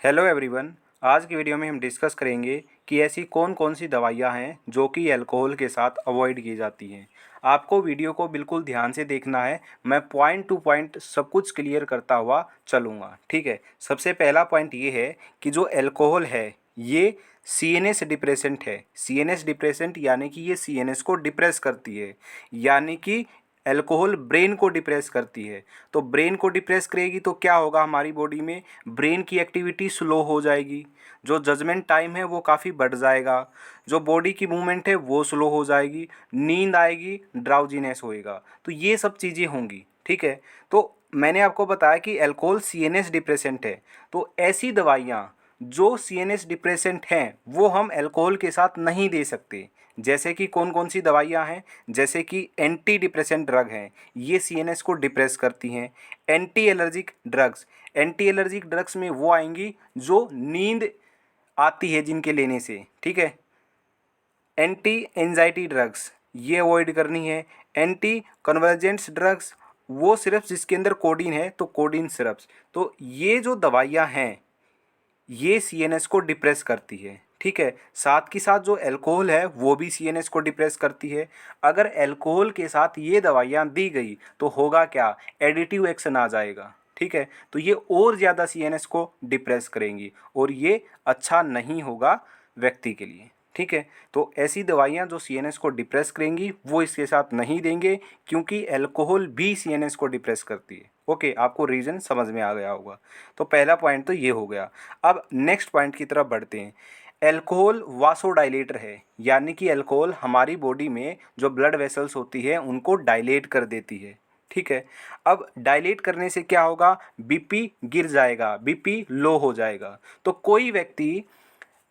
Hello everyone. आज की video में हम डिस्कस करेंगे कि ऐसी कौन कौन सी दवाइयाँ हैं जो कि अल्कोहल के साथ अवॉइड की जाती हैं। आपको वीडियो को बिल्कुल ध्यान से देखना है। मैं पॉइंट टू पॉइंट सब कुछ क्लियर करता हुआ चलूँगा, ठीक है। सबसे पहला पॉइंट ये है कि जो अल्कोहल है ये CNS डिप्रेसेंट है। CNS डिप्रेसेंट यानी कि ये CNS को डिप्रेस करती है, यानी कि अल्कोहल ब्रेन को डिप्रेस करती है। तो ब्रेन को डिप्रेस करेगी तो क्या होगा, हमारी बॉडी में ब्रेन की एक्टिविटी स्लो हो जाएगी, जो जजमेंट टाइम है वो काफ़ी बढ़ जाएगा, जो बॉडी की मूवमेंट है वो स्लो हो जाएगी, नींद आएगी, ड्राउजीनेस होएगा। तो ये सब चीज़ें होंगी, ठीक है। तो मैंने आपको बताया कि अल्कोहल CNS डिप्रेसेंट है। तो ऐसी दवाइयाँ जो CNS डिप्रेसेंट हैं वो हम अल्कोहल के साथ नहीं दे सकते। जैसे कि कौन कौन सी दवाइयाँ हैं, जैसे कि एंटी डिप्रेसेंट ड्रग हैं, ये CNS को डिप्रेस करती हैं। Anti allergic drugs, anti allergic drugs में वो आएंगी जो नींद आती है जिनके लेने से, ठीक है। एंटी एंजाइटी ड्रग्स ये अवॉइड करनी है। एंटी कन्वर्जेंट्स ड्रग्स वो सिर्फ जिसके अंदर कोडीन है, तो कोडीन सिरप्स। तो ये जो दवाइयाँ हैं ये CNS को डिप्रेस करती है, ठीक है। साथ के साथ जो अल्कोहल है वो भी CNS को डिप्रेस करती है। अगर अल्कोहल के साथ ये दवाइयाँ दी गई तो होगा क्या, एडिटिव एक्शन आ जाएगा, ठीक है। तो ये और ज़्यादा CNS को डिप्रेस करेंगी और ये अच्छा नहीं होगा व्यक्ति के लिए, ठीक है। तो ऐसी दवाइयाँ जो CNS को डिप्रेस करेंगी वो इसके साथ नहीं देंगे, क्योंकि अल्कोहल भी CNS को डिप्रेस करती है। ओके, आपको रीज़न समझ में आ गया होगा। तो पहला पॉइंट तो ये हो गया। अब नेक्स्ट पॉइंट की तरफ बढ़ते हैं। अल्कोहल वासोडाइलेटर है, यानी कि अल्कोहल हमारी बॉडी में जो ब्लड वेसल्स होती है उनको डायलेट कर देती है, ठीक है। अब डायलेट करने से क्या होगा, BP गिर जाएगा, BP लो हो जाएगा। तो कोई व्यक्ति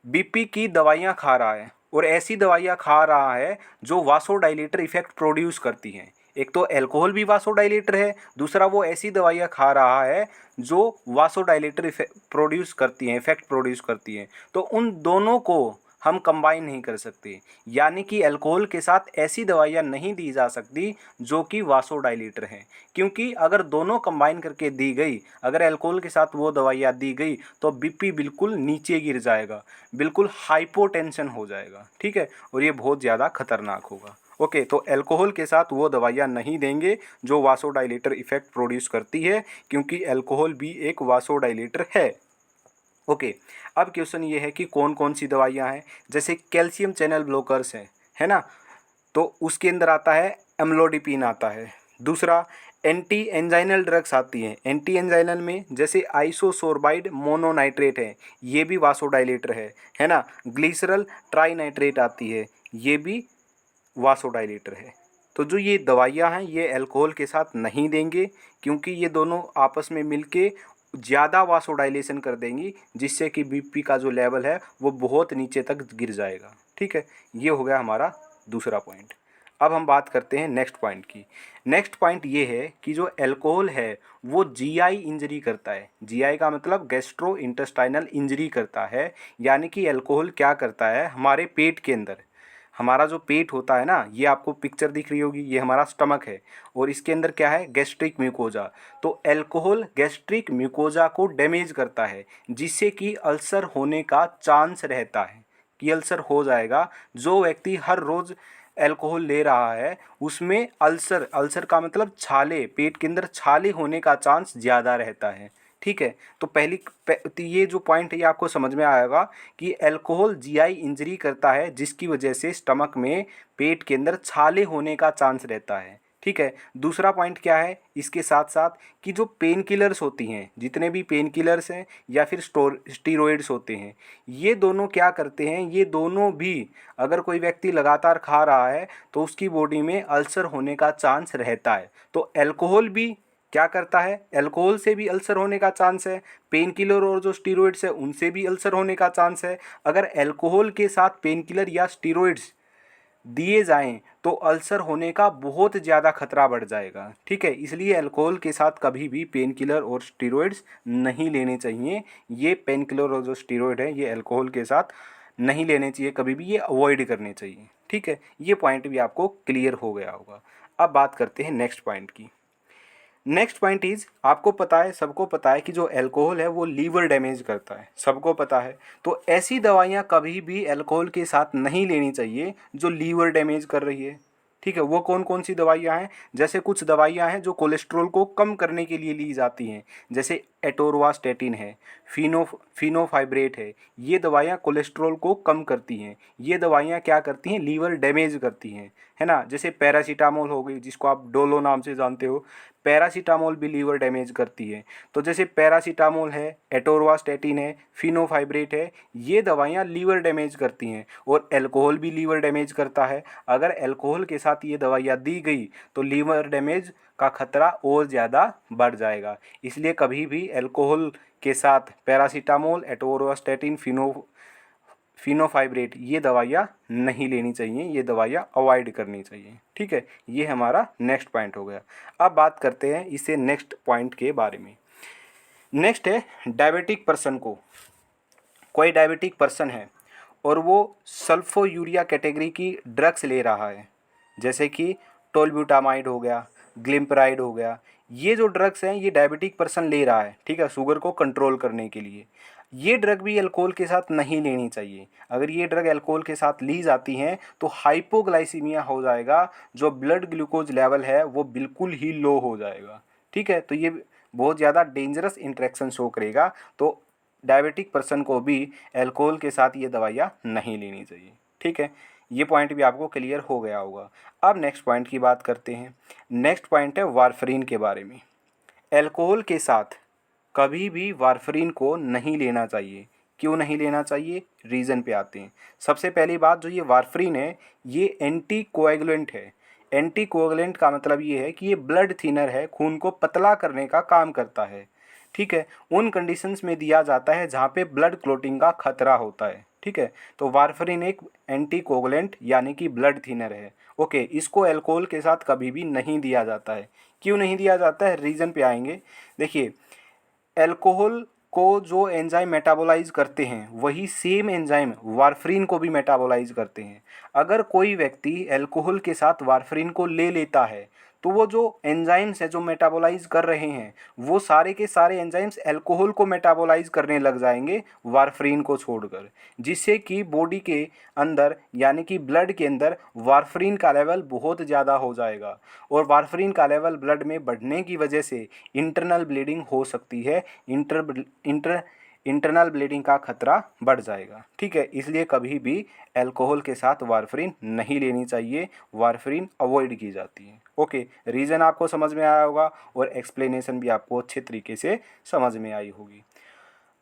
BP की दवाइयाँ खा रहा है और ऐसी दवाइयाँ खा रहा है जो वासोडाइलेटर इफेक्ट प्रोड्यूस करती हैं। एक तो अल्कोहल भी वासोडाइलेटर है, दूसरा वो ऐसी दवाइयाँ खा रहा है जो वासोडाइलेटर प्रोड्यूस करती हैं, इफेक्ट प्रोड्यूस करती हैं। तो उन दोनों को हम कंबाइन नहीं कर सकते, यानी कि अल्कोहल के साथ ऐसी दवाइयाँ नहीं दी जा सकती जो कि वासोडाइलेटर हैं। क्योंकि अगर दोनों कंबाइन करके दी गई, अगर अल्कोहल के साथ वो दवाइयाँ दी गई तो BP बिल्कुल नीचे गिर जाएगा, बिल्कुल हाइपोटेंशन हो जाएगा, ठीक है। और ये बहुत ज़्यादा खतरनाक होगा। ओके, तो अल्कोहल के साथ वो दवाइयाँ नहीं देंगे जो वासोडाइलेटर इफेक्ट प्रोड्यूस करती है, क्योंकि अल्कोहल भी एक वासोडाइलेटर है। ओके, अब क्वेश्चन ये है कि कौन कौन सी दवाइयाँ हैं। जैसे कैल्शियम चैनल ब्लॉकर्स हैं, है ना, तो उसके अंदर आता है एम्लोडिपिन आता है। दूसरा, एंटी एंजाइनल ड्रग्स आती हैं। एंटी एंजाइनल में जैसे आइसोसोर्बाइड मोनोनाइट्रेट है, ये भी वासोडाइलेटर है ना। ग्लिसरल ट्राइनाइट्रेट आती है, ये भी वासोडाइलेटर है। तो जो ये दवाइयाँ हैं ये अल्कोहल के साथ नहीं देंगे, क्योंकि ये दोनों आपस में मिलके ज़्यादा वासोडाइलेशन कर देंगी, जिससे कि BP का जो लेवल है वो बहुत नीचे तक गिर जाएगा, ठीक है। ये हो गया हमारा दूसरा पॉइंट। अब हम बात करते हैं नेक्स्ट पॉइंट की। नेक्स्ट पॉइंट ये है कि जो अल्कोहल है वो GI इंजरी करता है। GI का मतलब गैस्ट्रो इंटेस्टाइनल इंजरी करता है, यानी कि अल्कोहल क्या करता है, हमारे पेट के अंदर, हमारा जो पेट होता है ना, ये आपको पिक्चर दिख रही होगी, ये हमारा स्टमक है और इसके अंदर क्या है, गैस्ट्रिक म्यूकोजा। तो अल्कोहल गैस्ट्रिक म्यूकोजा को डैमेज करता है, जिससे कि अल्सर होने का चांस रहता है, कि अल्सर हो जाएगा। जो व्यक्ति हर रोज़ अल्कोहल ले रहा है उसमें अल्सर, अल्सर का मतलब छाले, पेट के अंदर छाले होने का चांस ज़्यादा रहता है, ठीक है। तो तो ये जो पॉइंट है ये आपको समझ में आएगा कि अल्कोहल GI इंजरी करता है, जिसकी वजह से स्टमक में, पेट के अंदर छाले होने का चांस रहता है, ठीक है। दूसरा पॉइंट क्या है इसके साथ साथ, कि जो पेन किलर्स होती हैं, जितने भी पेन किलर्स हैं या फिर स्टीरॉयड्स होते हैं, ये दोनों क्या करते हैं, ये दोनों भी अगर कोई व्यक्ति लगातार खा रहा है तो उसकी बॉडी में अल्सर होने का चांस रहता है। तो अल्कोहल भी क्या करता है, अल्कोहल से भी अल्सर होने का चांस है, पेन किलर और जो स्टीरॉयड्स है उनसे भी अल्सर होने का चांस है। अगर अल्कोहल के साथ पेन किलर या स्टीरॉयड्स दिए जाएं तो अल्सर होने का बहुत ज़्यादा खतरा बढ़ जाएगा, ठीक है। इसलिए अल्कोहल के साथ कभी भी पेन किलर और स्टीरॉयड्स नहीं लेने चाहिए। ये पेन किलर और जो स्टीरॉयड है ये अल्कोहल के साथ नहीं लेने चाहिए कभी भी, ये अवॉइड करने चाहिए, ठीक है। ये पॉइंट भी आपको क्लियर हो गया होगा। अब बात करते हैं नेक्स्ट पॉइंट की। नेक्स्ट पॉइंट इज, आपको पता है, सबको पता है कि जो अल्कोहल है वो लीवर डैमेज करता है, सबको पता है। तो ऐसी दवाइयाँ कभी भी अल्कोहल के साथ नहीं लेनी चाहिए जो लीवर डैमेज कर रही है। ठीक है, वो कौन कौन सी दवाइयाँ हैं? जैसे कुछ दवाइयाँ हैं जो कोलेस्ट्रॉल को कम करने के लिए ली जाती हैं, जैसे एटोरवास्टेटिन है, फिनोफाइब्रेट है। ये दवाइयाँ कोलेस्ट्रॉल को कम करती हैं। ये दवाइयाँ क्या करती हैं? लीवर डैमेज करती हैं, है ना। जैसे पैरासीटामोल हो गई, जिसको आप डोलो नाम से जानते हो, पैरासीटामोल भी लीवर डैमेज करती है। तो जैसे पैरासीटामोल है, एटोरवास्टेटिन है, फिनोफाइब्रेट है, ये दवाइयाँ लीवर डैमेज करती हैं। और अल्कोहल भी लीवर डैमेज करता है। अगर अल्कोहल के साथ ये दवाइयाँ दी गई तो लीवर डैमेज का खतरा और ज़्यादा बढ़ जाएगा। इसलिए कभी भी अल्कोहल के साथ पैरासीटामोल, एटोरवास्टेटिन, फिनोफाइब्रेट ये दवाइयाँ नहीं लेनी चाहिए, ये दवाइयाँ अवॉइड करनी चाहिए। ठीक है, ये हमारा नेक्स्ट पॉइंट हो गया। अब बात करते हैं इससे नेक्स्ट पॉइंट के बारे में। नेक्स्ट है डायबिटिक पर्सन को, कोई डायबिटिक पर्सन है और वो सल्फोयूरिया कैटेगरी की ड्रग्स ले रहा है, जैसे कि टोलब्यूटामाइड हो गया, ग्लिम्पराइड हो गया। ये जो ड्रग्स हैं ये डायबिटिक पर्सन ले रहा है, ठीक है, शुगर को कंट्रोल करने के लिए। ये ड्रग भी अल्कोहल के साथ नहीं लेनी चाहिए। अगर ये ड्रग अल्कोहल के साथ ली जाती हैं तो हाइपोग्लाइसीमिया हो जाएगा, जो ब्लड ग्लूकोज लेवल है वो बिल्कुल ही लो हो जाएगा। ठीक है, तो ये बहुत ज़्यादा डेंजरस इंटरेक्शन शो करेगा। तो डायबिटिक पर्सन को भी अल्कोहल के साथ ये दवाइयाँ नहीं लेनी चाहिए। ठीक है, ये पॉइंट भी आपको क्लियर हो गया होगा। अब नेक्स्ट पॉइंट की बात करते हैं। नेक्स्ट पॉइंट है वारफरीन के बारे में। अल्कोहल के साथ कभी भी वारफरीन को नहीं लेना चाहिए। क्यों नहीं लेना चाहिए? रीज़न पे आते हैं। सबसे पहली बात, जो ये वारफरीन है ये एंटी कोएगुलेंट है। एंटी कोएगुलेंट का मतलब ये है कि ये ब्लड थिनर है, खून को पतला करने का काम करता है। ठीक है, उन कंडीशंस में दिया जाता है जहाँ पे ब्लड क्लोटिंग का खतरा होता है। ठीक है, तो वारफरीन एक एंटी कोगुलेंट यानी कि ब्लड थिनर है। ओके, इसको अल्कोहल के साथ कभी भी नहीं दिया जाता है। क्यों नहीं दिया जाता है? रीज़न पे आएंगे। देखिए, अल्कोहल को जो एंजाइम मेटाबोलाइज करते हैं वही सेम एंजाइम वारफरीन को भी मेटाबोलाइज करते हैं। अगर कोई व्यक्ति अल्कोहल के साथ वारफरीन को ले लेता है तो वो जो एंजाइम्स है जो मेटाबोलाइज कर रहे हैं वो सारे के सारे एंजाइम्स अल्कोहल को मेटाबोलाइज करने लग जाएंगे वारफरीन को छोड़कर, जिससे कि बॉडी के अंदर यानी कि ब्लड के अंदर वारफरीन का लेवल बहुत ज़्यादा हो जाएगा। और वारफरीन का लेवल ब्लड में बढ़ने की वजह से इंटरनल ब्लीडिंग हो सकती है। इंटरनल ब्लीडिंग का खतरा बढ़ जाएगा। ठीक है, इसलिए कभी भी अल्कोहल के साथ वारफरीन नहीं लेनी चाहिए, वारफरीन अवॉइड की जाती है। ओके, रीज़न आपको समझ में आया होगा और एक्सप्लेनेशन भी आपको अच्छे तरीके से समझ में आई होगी।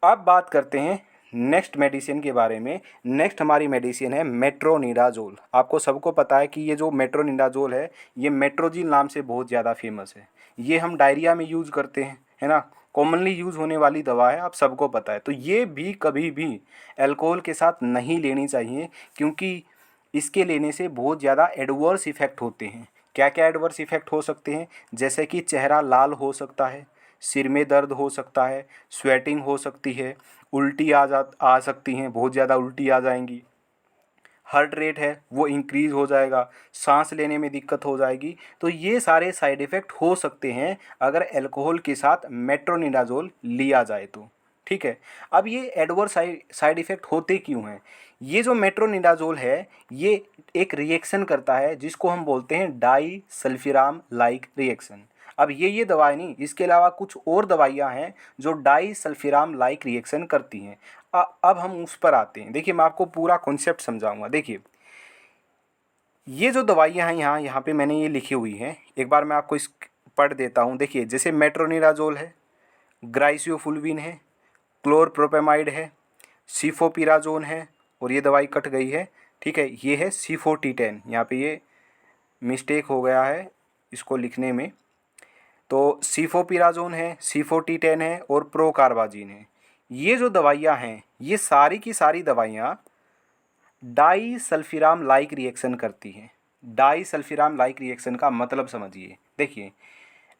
अब बात करते हैं नेक्स्ट मेडिसिन के बारे में। नेक्स्ट हमारी मेडिसिन है मेट्रोनिडाजोल। आपको सबको पता है कि ये जो मेट्रोनिडाजोल है ये मेट्रोजिल नाम से बहुत ज़्यादा फेमस है। ये हम डायरिया में यूज़ करते हैं, है ना, कॉमनली यूज़ होने वाली दवा है, आप सबको पता है। तो ये भी कभी भी अल्कोहल के साथ नहीं लेनी चाहिए, क्योंकि इसके लेने से बहुत ज़्यादा एडवर्स इफ़ेक्ट होते हैं। क्या क्या एडवर्स इफ़ेक्ट हो सकते हैं? जैसे कि चेहरा लाल हो सकता है, सिर में दर्द हो सकता है, स्वेटिंग हो सकती है, उल्टी आ सकती हैं, बहुत ज़्यादा उल्टी आ जाएंगी, हार्ट रेट है वो इंक्रीज़ हो जाएगा, सांस लेने में दिक्कत हो जाएगी। तो ये सारे साइड इफ़ेक्ट हो सकते हैं अगर अल्कोहल के साथ मेट्रोनिडाजोल लिया जाए तो। ठीक है, अब ये एडवर्स साइड इफ़ेक्ट होते क्यों हैं? ये जो मेट्रोनिडाजोल है ये एक रिएक्शन करता है जिसको हम बोलते हैं डाई सल्फिराम लाइक रिएक्शन। अब ये दवाई नहीं, इसके अलावा कुछ और दवाइयाँ हैं जो डाई सल्फिराम लाइक रिएक्शन करती हैं। अब हम उस पर आते हैं। देखिए, मैं आपको पूरा कॉन्सेप्ट समझाऊंगा। देखिए, ये जो दवाइयाँ हैं यहाँ यहाँ पे मैंने ये लिखी हुई हैं, एक बार मैं आपको इस पढ़ देता हूँ। देखिए, जैसे मेट्रोनिडाजोल है, ग्राइसियोफुल्विन है, क्लोरप्रोपेमाइड है, सीफोपिराजोन है, और ये दवाई कट गई है। ठीक है, ये है सीफोटीटेन। यहाँ पे ये मिस्टेक हो गया है इसको लिखने में। तो सीफोपिराजोन है, सीफोटीटेन है और प्रोकार्बाजिन है। ये जो दवाइयाँ हैं ये सारी की सारी दवाइयाँ डाई सल्फिराम लाइक रिएक्शन करती हैं। डाई सल्फिराम लाइक रिएक्शन का मतलब समझिए। देखिए,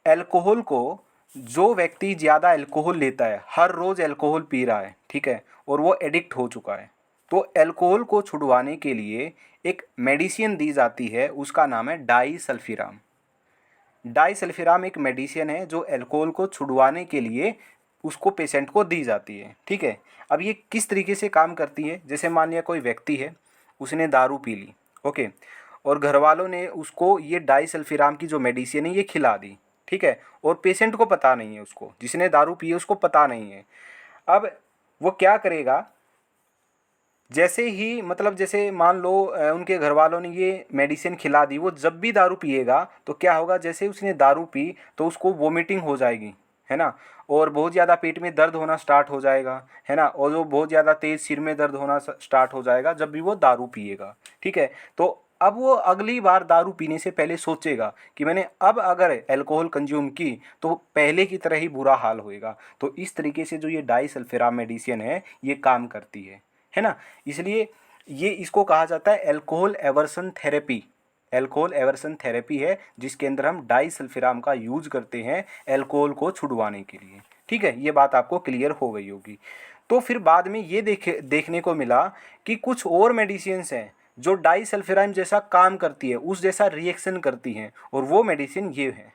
अल्कोहल को जो व्यक्ति ज़्यादा अल्कोहल लेता है, हर रोज़ अल्कोहल पी रहा है, ठीक है, और वो एडिक्ट हो चुका है, तो अल्कोहल को छुड़वाने के लिए एक मेडिसिन दी जाती है, उसका नाम है डाई सल्फिराम। डाइसल्फिराम एक मेडिसिन है जो अल्कोहल को छुड़वाने के लिए उसको पेशेंट को दी जाती है। ठीक है, अब ये किस तरीके से काम करती है, जैसे मान लिया कोई व्यक्ति है, उसने दारू पी ली, ओके, और घर वालों ने उसको ये डाइसल्फिराम की जो मेडिसिन है ये खिला दी। ठीक है, और पेशेंट को पता नहीं है, उसको जिसने दारू पी है उसको पता नहीं है। अब वो क्या करेगा, जैसे ही मतलब जैसे मान लो उनके घर वालों ने ये मेडिसिन खिला दी, वो जब भी दारू पिएगा तो क्या होगा, जैसे उसने दारू पी तो उसको वोमिटिंग हो जाएगी, है ना, और बहुत ज़्यादा पेट में दर्द होना स्टार्ट हो जाएगा, है ना, और वो बहुत ज़्यादा तेज़ सिर में दर्द होना स्टार्ट हो जाएगा जब भी वो दारू पिएगा। ठीक है, तो अब वो अगली बार दारू पीने से पहले सोचेगा कि मैंने अब अगर अल्कोहल कंज्यूम की तो पहले की तरह ही बुरा हाल होएगा। तो इस तरीके से जो ये डाइसल्फिराम मेडिसिन है ये काम करती है ना। इसलिए ये इसको कहा जाता है alcohol aversion therapy. Alcohol aversion therapy है जिसके अंदर हम डाइसल्फिराम का यूज करते हैं अल्कोहल को छुड़वाने के लिए। ठीक है, ये बात आपको क्लियर हो गई होगी। तो फिर बाद में ये देखने को मिला कि कुछ और मेडिसिन्स हैं जो डाइसल्फिराम जैसा काम करती है, उस जैसा रिएक्शन करती हैं, और वो मेडिसिन ये है।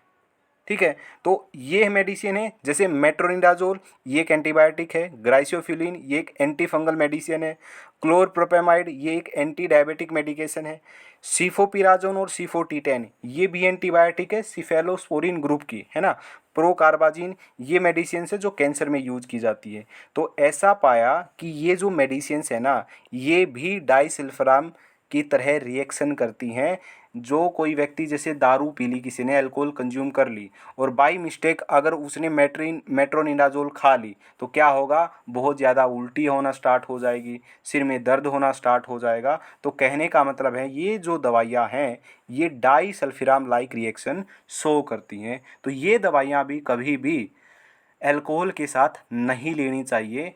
ठीक है, तो ये मेडिसिन है जैसे मेट्रोनिडाजोल, ये एक एंटीबायोटिक है। ग्राइसोफ्यूलिन ये एक एंटी फंगल मेडिसिन है। क्लोरप्रोपेमाइड ये एक एंटी डायबिटिक मेडिकेशन है। सीफोपिराजोन और सीफोटीटेन ये भी एंटीबायोटिक है, सिफेलोस्पोरिन ग्रुप की, है ना। प्रोकार्बाजिन ये मेडिसिन है जो कैंसर में यूज की जाती है। तो ऐसा पाया कि ये जो मेडिसिन है ना, ये भी डाइसल्फिराम की तरह रिएक्शन करती हैं। जो कोई व्यक्ति जैसे दारू पी ली, किसी ने अल्कोहल कंज्यूम कर ली और बाई मिस्टेक अगर उसने मेट्रोनिडाजोल खा ली तो क्या होगा, बहुत ज़्यादा उल्टी होना स्टार्ट हो जाएगी, सिर में दर्द होना स्टार्ट हो जाएगा। तो कहने का मतलब है ये जो दवाइयाँ हैं ये डाइसल्फिराम लाइक रिएक्शन शो करती हैं। तो ये दवाइयाँ भी कभी भी अल्कोहल के साथ नहीं लेनी चाहिए,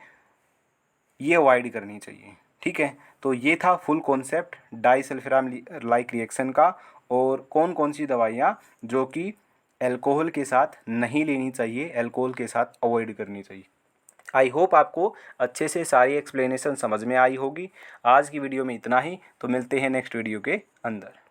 ये अवॉइड करनी चाहिए। ठीक है, तो ये था full concept disulfiram like reaction का, और कौन कौन सी दवाइयाँ जो कि अल्कोहल के साथ नहीं लेनी चाहिए, अल्कोहल के साथ अवॉइड करनी चाहिए। आई होप आपको अच्छे से सारी एक्सप्लेनेशन समझ में आई होगी। आज की वीडियो में इतना ही, तो मिलते हैं नेक्स्ट वीडियो के अंदर।